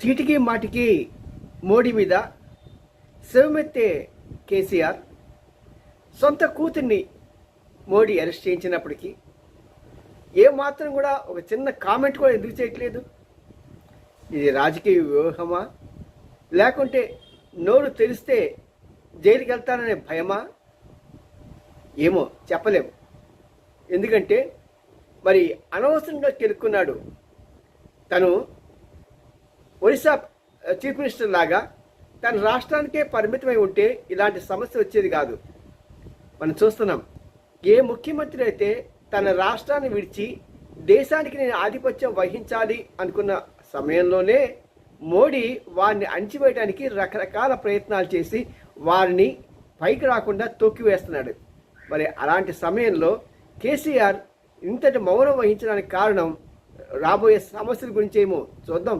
చీటికి మాటికి మోడీ మీద శివమెత్తే కేసీఆర్ సొంత కూతుర్ని మోడీ అరెస్ట్ చేయించినప్పటికీ ఏమాత్రం కూడా ఒక చిన్న కామెంట్ కూడా ఎందుకు చేయట్లేదు? ఇది రాజకీయ వ్యూహమా, లేకుంటే నోరు తెరిస్తే జైలుకి వెళ్తాననే భయమా? ఏమో చెప్పలేము. ఎందుకంటే మరి అనవసరంగా కెలుక్కున్నాడు. తను ఒరిస్సా చీఫ్ మినిస్టర్ లాగా తన రాష్ట్రానికే పరిమితమై ఉంటే ఇలాంటి సమస్య వచ్చేది కాదు. మనం చూస్తున్నాం, ఏ ముఖ్యమంత్రి అయితే తన రాష్ట్రాన్ని విడిచి దేశానికి నేను ఆధిపత్యం వహించాలి అనుకున్న సమయంలోనే మోడీ వారిని అణిచివేయడానికి రకరకాల ప్రయత్నాలు చేసి వారిని పైకి రాకుండా తొక్కివేస్తున్నాడు. మరి అలాంటి సమయంలో కేసీఆర్ ఇంతటి మౌనం వహించడానికి కారణం రాబోయే సమస్యల గురించి ఏమో చూద్దాం.